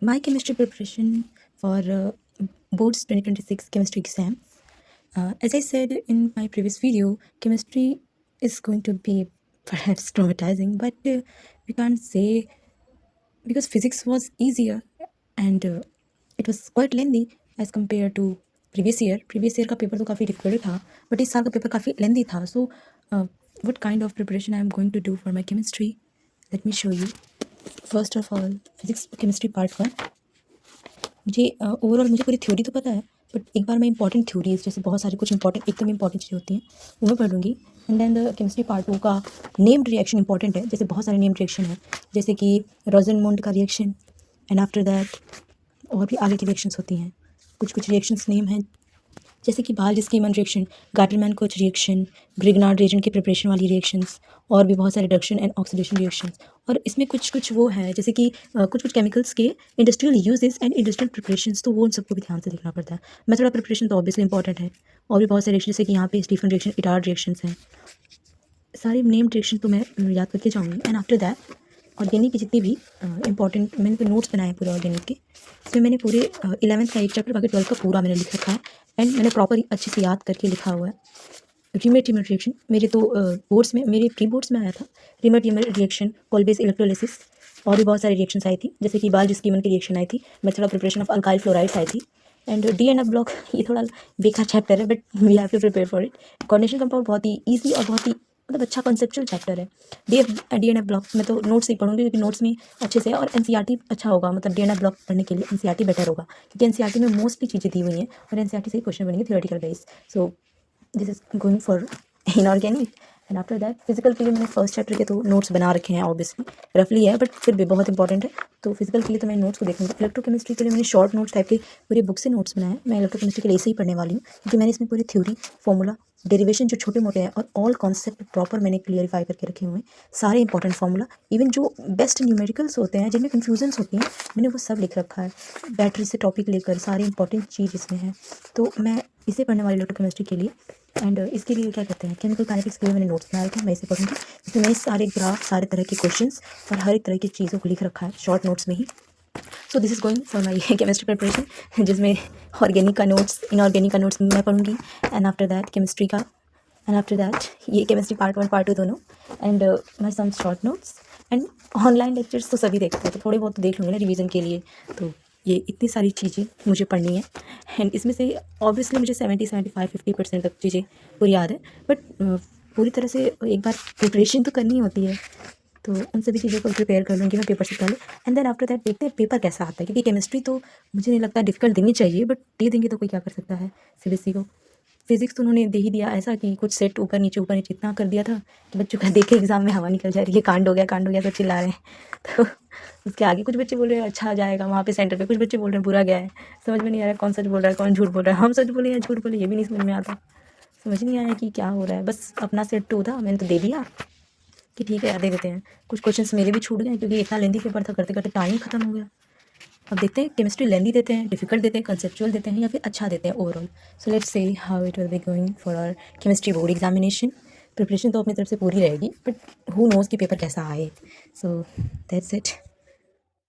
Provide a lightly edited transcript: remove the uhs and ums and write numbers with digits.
my chemistry preparation for boards 2026 chemistry exam. As I said in my previous video, chemistry is going to be perhaps traumatizing, but we can't say, because physics was easier and it was quite lengthy as compared to previous year का paper तो काफ़ी difficult था, but इस साल का paper काफ़ी लेंदी था. सो what kind of preparation I am going to do for my chemistry, let me show you. First of all, physics chemistry part 1. मुझे ओवरऑल मुझे पूरी थ्योरी तो पता है, बट एक बार मैं इंपॉर्टेंट थ्योरीज, जैसे बहुत सारी कुछ इंपॉर्टेंट एकदम इंपॉर्टेंट चीज़ें होती हैं, वो मैं पढ़ लूँगी. And then the chemistry part 2 का नेम्ड रिएक्शन इंपॉर्टेंट है. जैसे बहुत सारे नेम्ड रिएक्शन है, जैसे कि रोजेनमुंड का रिएक्शन, एंड आफ्टर दैट और भी आगे की रिएक्शंस होती हैं. कुछ रिएक्शंस नेम हैं, जैसे कि Balz Schiemann reaction, Gattermann Koch reaction, Grignard reagent की प्रिपरेशन वाली रिएक्शंस, और भी बहुत सारे रिडक्शन एंड ऑक्सीडेशन रिएक्शंस. और इसमें कुछ वो है, जैसे कि कुछ केमिकल्स के industrial uses and industrial preparations, तो वो उन सबको भी ध्यान से देखना पड़ता है. मेथड ऑफ प्रिपरेशन तो ऑब्वियसली इंपॉर्टेंट है, और भी बहुत सारे रिएक्शन, जैसे कि यहाँ पे स्टीफन रिएक्शन, इटार्ड रिएक्शंस हैं. सारे नेम रिएक्शन तो मैं याद करके जाऊँगी. एंड आफ्टर दैट ऑर्गेनिक की जितनी भी इंपॉर्टेंट, मैंने तो नोट्स बनाए पूरे ऑर्गेनिक के. इसमें मैंने पूरे 11th का एक चैप्टर, बाकी 12th का पूरा मैंने लिख रखा है, एंड मैंने प्रॉपर अच्छे से याद करके लिखा हुआ है. रीमेट रिएक्शन मेरे तो बोर्ड्स में, मेरे प्री बोर्ड्स में आया था. रीमेट रिएक्शन, कोलबेस इलेक्ट्रोलिसिस, और भी बहुत सारी रिएक्शंस आई थी, जैसे कि बाल स्कीमन की रिएक्शन आई थी, method of preparation of alkyl fluorides आई थी. And D and F block, ये थोड़ा बेकार चैप्टर है, but we have to prepare for it. Coordination compound बहुत ही ईजी और बहुत ही मतलब अच्छा कॉन्सेप्चुअल चैप्टर है. डी एन एफ ब्लॉक में तो नोट्स ही पढ़ूंगी, क्योंकि नोट्स में अच्छे से, और एनसीईआरटी अच्छा होगा. मतलब डी एन एफ ब्लॉक पढ़ने के लिए एनसीईआरटी बेटर होगा, क्योंकि एनसीईआरटी में मोस्टली चीज़ें दी हुई हैं, और एनसीईआरटी से ही क्वेश्चन बनेंगे theoretical base. So this is going for inorganic. And after that physical के लिए मैंने फर्स्ट चैप्टर के तो नोट्स बना रखे हैं, ऑब्वियसली रफली है, बट फिर भी बहुत इंपॉर्टेंट है. तो फिजिकल के लिए तो मैं नोट्स को देखूंगी. इलेक्ट्रोकेमिस्ट्री के लिए मैंने शॉर्ट नोट्स टाइप के पूरी बुक से नोट्स बनाए हैं. मैं इलेक्ट्रोकेमिस्ट्री के लिए ऐसे ही पढ़ने वाली हूँ, क्योंकि मैंने इसमें पूरी थ्योरी, फॉर्मूला, डेरिवेशन जो छोटे मोटे हैं, और ऑल कॉन्सेप्ट प्रॉपर मैंने क्लियरिफाई करके रखे हुए हैं. सारे इंपॉर्टेंट फार्मूला, इवन जो बेस्ट न्यूमेरिकल्स होते हैं जिनमें कन्फ्यूजन्स होती हैं, मैंने वो सब लिख रखा है. बैटरी से टॉपिक लेकर सारे इंपॉर्टेंट चीज़ इसमें है. तो मैं इसे पढ़ने वाली इलेक्ट्रोकेमिस्ट्री के लिए. एंड इसके लिए क्या कहते हैं, केमिकल काइनेटिक्स के लिए मैंने नोट्स बना रखे हैं, मैं इसे पढ़ूंगी. इसमें मैंने सारे ग्राफ, सारे तरह के क्वेश्चंस और हर एक तरह की चीज़ों को लिख रखा है शॉर्ट नोट्स में ही. So this is going for my chemistry preparation, जिसमें ऑर्गेनिक का नोट्स, इनऑर्गेनिक का नोट्स मैं पढ़ूंगी, एंड आफ्टर दैट केमिस्ट्री का, एंड आफ्टर दैट ये केमिस्ट्री पार्ट 1 पार्ट 2 दोनों, and my some short notes. And online lectures तो सभी देखते हैं, तो थोड़े बहुत तो देख लूँगी ना रिवीजन के लिए. तो ये इतनी सारी चीज़ें मुझे पढ़नी है, एंड इसमें से ऑब्वियसली मुझे 70-75-50% तक चीज़ें पूरी याद है, बट पूरी तरह से एक बार प्रिपरेशन तो करनी होती है. तो उन सभी चीज़ों को प्रिपेयर कर लूँगी मैं पेपर से पहले. एंड देन आफ्टर दैट देखते हैं पेपर कैसा आता है, क्योंकि केमिस्ट्री तो मुझे नहीं लगता डिफिकल्ट देनी चाहिए, बट दे देंगे तो कोई क्या कर सकता है सीबीएसई को. फिजिक्स तो उन्होंने दे ही दिया ऐसा कि कुछ सेट ऊपर नीचे इतना कर दिया था कि बच्चों का देख के एग्जाम में हवा निकल जा रही है. कांड हो गया तो चिल्ला रहे हैं. तो उसके आगे कुछ बच्चे बोल रहे हैं अच्छा जाएगा वहाँ पे सेंटर पे, कुछ बच्चे बोल रहे हैं बुरा गया है. समझ में नहीं आ रहा है कौन सच बोल रहा है कौन झूठ बोल रहा है. हम सच बोले या झूठ बोले ये भी नहीं समझ में आता. समझ नहीं आया कि क्या हो रहा है. बस अपना सेट टू था, मैंने तो दे दिया कि ठीक है यार दे देते हैं. कुछ क्वेश्चंस मेरे भी छूट गए, क्योंकि इतना लेंदी पेपर था, करते करते टाइम खत्म हो गया. अब देखते हैं केमिस्ट्री लेंदी देते हैं, डिफिकल्ट देते हैं, कंसेप्चुअल देते हैं, या फिर अच्छा देते हैं overall. So let's say how it will be going for our chemistry board examination. Preparation तो अपनी तरफ से पूरी रहेगी, बट हु नोज़ कि पेपर कैसा आए. So that's it.